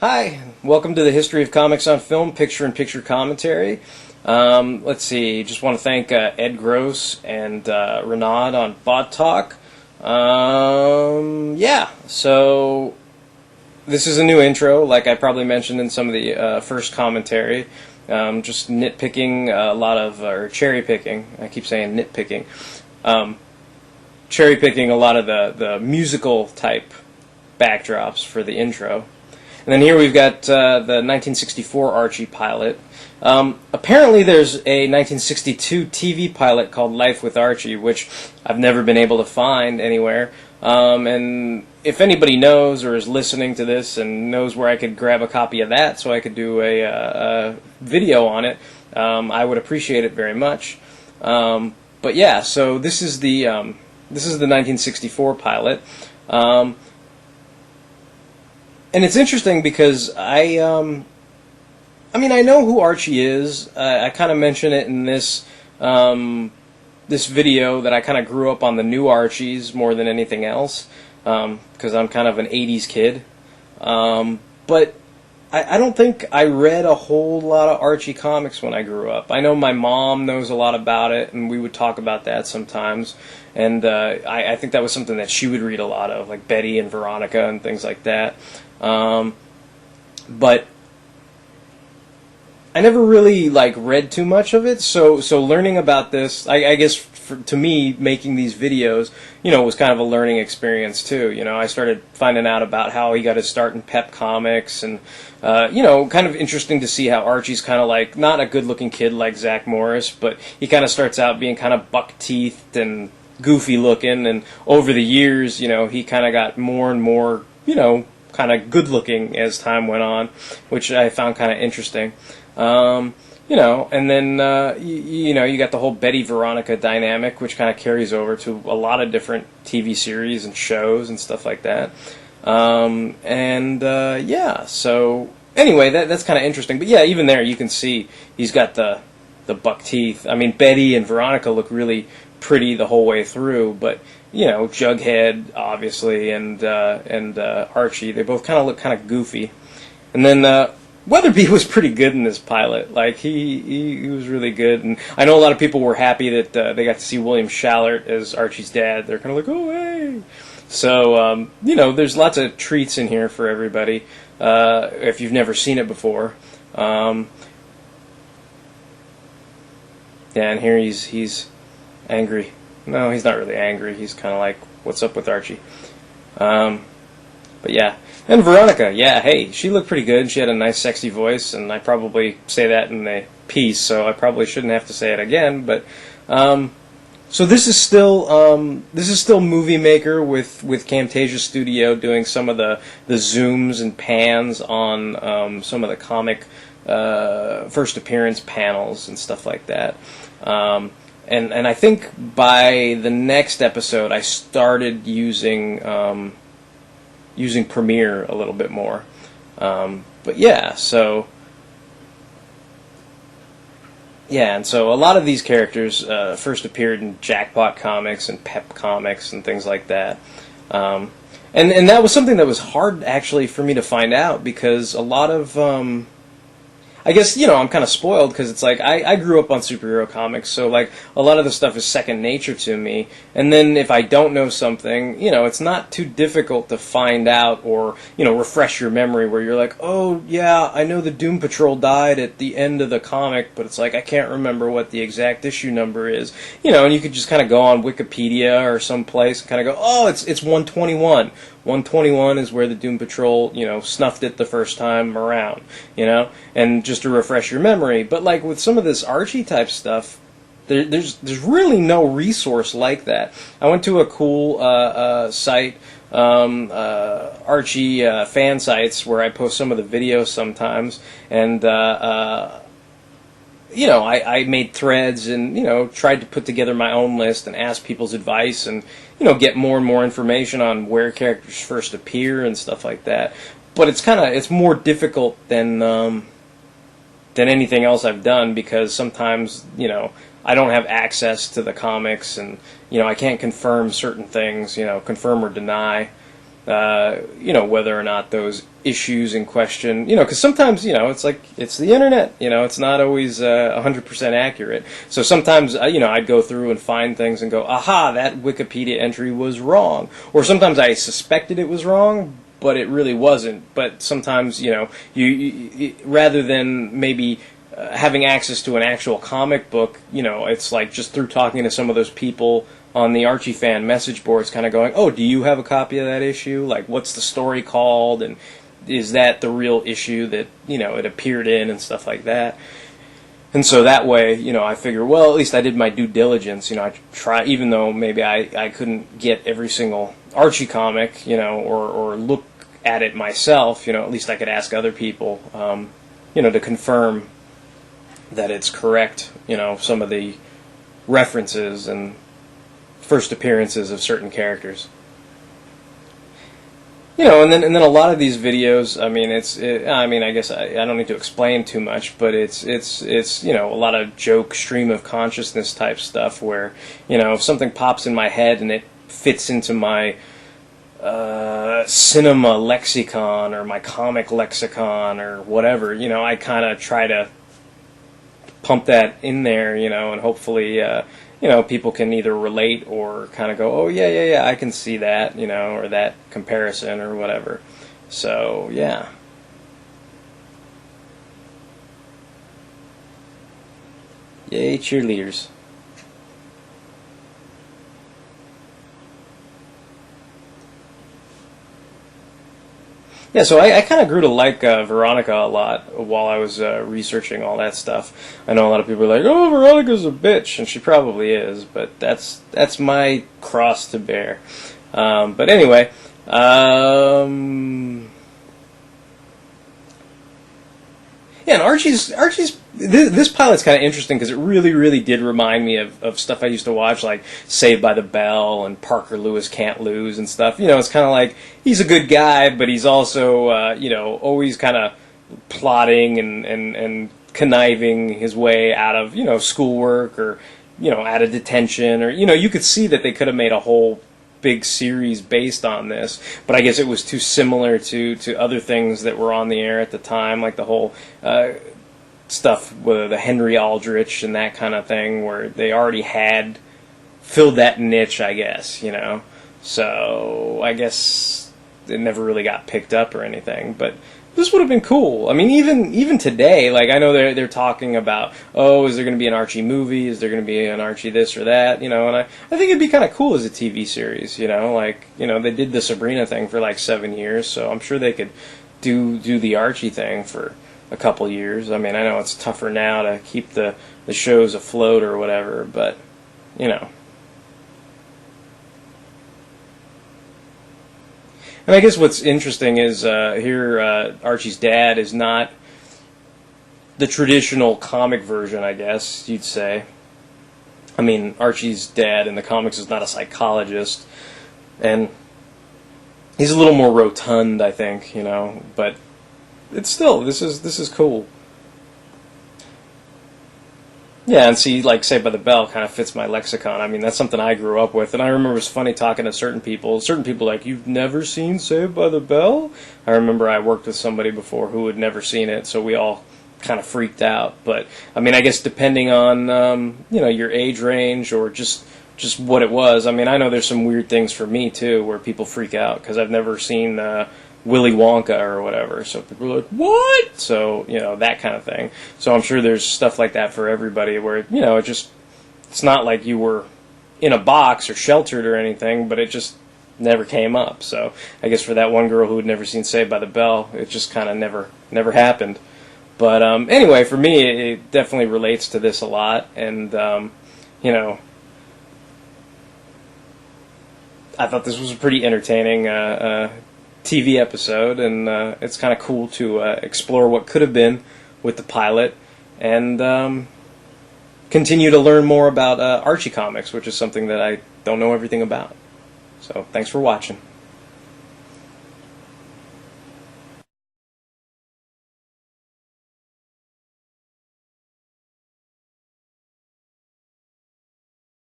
Hi, welcome to the History of Comics on Film Picture-in-Picture Commentary. Let's see, just want to thank Ed Gross and Renaud on Bot Talk. Yeah, so this is a new intro, like I probably mentioned in some of the first commentary. Just nitpicking a lot of, or cherry picking, I keep saying nitpicking, cherry picking a lot of the musical type backdrops for the intro. And then here we've got the 1964 Archie pilot. Apparently there's a 1962 TV pilot called Life with Archie, which I've never been able to find anywhere. And if anybody knows or is listening to this and knows where I could grab a copy of that so I could do a video on it, I would appreciate it very much. But yeah, so this is the 1964 pilot. And it's interesting because I know who Archie is. I kind of mention it in this this video that I kind of grew up on the new Archies more than anything else, because I'm kind of an 80s kid. But I don't think I read a whole lot of Archie comics when I grew up. I know my mom knows a lot about it, and we would talk about that sometimes. And I think that was something that she would read a lot of, like Betty and Veronica and things like that. But I never really read too much of it, so learning about this, I guess to me, making these videos, was kind of a learning experience too. I started finding out about how he got his start in Pep Comics, and kind of interesting to see how Archie's kind of not a good-looking kid like Zach Morris, but he kind of starts out being kind of buck-teethed and goofy-looking, and over the years, he kind of got more and more, kind of good-looking as time went on, which I found kind of interesting. And then, you got the whole Betty-Veronica dynamic, which kind of carries over to a lot of different TV series and shows and stuff like that. Yeah, so anyway, that's kind of interesting. But yeah, even there you can see he's got the buck teeth. I mean, Betty and Veronica look really pretty the whole way through, but Jughead obviously and Archie, they both kind of look kind of goofy. And then Weatherby was pretty good in this pilot. He was really good, and I know a lot of people were happy that they got to see William Shallert as Archie's dad. They're kind of like, oh hey. So there's lots of treats in here for everybody if you've never seen it before. Yeah, and here he's angry. No, he's not really angry. He's kind of like, what's up with Archie? But yeah. And Veronica, yeah, hey, she looked pretty good. She had a nice, sexy voice, and I probably say that in the piece, so I probably shouldn't have to say it again. But so this is still Movie Maker with Camtasia Studio doing some of the zooms and pans on some of the comic first appearance panels and stuff like that. And I think by the next episode, I started using Premiere a little bit more. But yeah, so and so a lot of these characters first appeared in Jackpot Comics and Pep Comics and things like that. And that was something that was hard actually for me to find out, because a lot of I guess, I'm kind of spoiled because it's I grew up on superhero comics, so a lot of the stuff is second nature to me. And then if I don't know something, it's not too difficult to find out or, refresh your memory where you're like, oh yeah, I know the Doom Patrol died at the end of the comic, but it's I can't remember what the exact issue number is. And you could just kind of go on Wikipedia or someplace and kind of go, oh, it's 121. 121 is where the Doom Patrol, snuffed it the first time around, and just to refresh your memory. But with some of this Archie type stuff, there's really no resource like that. I went to a cool site, Archie fan sites, where I post some of the videos sometimes, and I made threads and, tried to put together my own list and ask people's advice and, get more and more information on where characters first appear and stuff like that. But it's more difficult than anything else I've done, because sometimes, I don't have access to the comics, and, I can't confirm certain things, confirm or deny. whether or not those issues in question, because sometimes, it's like, it's the internet, it's not always 100% accurate. So sometimes, I'd go through and find things and go, aha, that Wikipedia entry was wrong. Or sometimes I suspected it was wrong, but it really wasn't. But sometimes, you rather than maybe having access to an actual comic book, it's like just through talking to some of those people on the Archie fan message boards, kind of going, oh, do you have a copy of that issue? Like, what's the story called? And is that the real issue that, it appeared in and stuff like that? And so that way, I figure, well, at least I did my due diligence. I try, even though maybe I couldn't get every single Archie comic, or look at it myself, at least I could ask other people, to confirm that it's correct, some of the references and first appearances of certain characters. And then a lot of these videos, I guess I don't need to explain too much, but it's a lot of joke, stream of consciousness type stuff where, if something pops in my head and it fits into my cinema lexicon or my comic lexicon or whatever, I kind of try to pump that in there, and hopefully, people can either relate or kind of go, oh, yeah, I can see that, or that comparison or whatever. So, yeah. Yay, cheerleaders. Yeah, so I kind of grew to like Veronica a lot while I was researching all that stuff. I know a lot of people are like, oh, Veronica's a bitch, and she probably is, but that's my cross to bear. But anyway, yeah, and Archie's this pilot's kind of interesting because it really did remind me of stuff I used to watch, like Saved by the Bell and Parker Lewis Can't Lose and stuff. It's kind of like he's a good guy, but he's also always kind of plotting and conniving his way out of schoolwork or out of detention, or you could see that they could have made a whole big series based on this, but I guess it was too similar to other things that were on the air at the time, like the whole stuff with the Henry Aldrich and that kind of thing, where they already had filled that niche, I guess, so I guess it never really got picked up or anything, but this would have been cool. I mean, even today, like, I know they're talking about, oh, is there going to be an Archie movie? Is there going to be an Archie this or that? And I think it'd be kind of cool as a TV series, they did the Sabrina thing for like 7 years, so I'm sure they could do the Archie thing for a couple years. I mean, I know it's tougher now to keep the shows afloat or whatever, but, And I guess what's interesting is here Archie's dad is not the traditional comic version, I guess you'd say. I mean, Archie's dad in the comics is not a psychologist, and he's a little more rotund, I think, but it's still, this is cool. Yeah, and see, like Saved by the Bell kind of fits my lexicon. I mean, that's something I grew up with, and I remember it's funny talking to certain people. Certain people like, you've never seen Saved by the Bell? I remember I worked with somebody before who had never seen it, so we all kind of freaked out. But, I mean, I guess depending on, your age range or just what it was, I mean, I know there's some weird things for me, too, where people freak out, because I've never seen Willy Wonka or whatever, so people are like, what? So, that kind of thing. So I'm sure there's stuff like that for everybody where, it's not like you were in a box or sheltered or anything, but it just never came up. So I guess for that one girl who had never seen Saved by the Bell, it just kind of never happened. But anyway, for me, it definitely relates to this a lot, and, I thought this was a pretty entertaining TV episode, and it's kind of cool to explore what could have been with the pilot, and continue to learn more about Archie comics, which is something that I don't know everything about. So thanks for watching.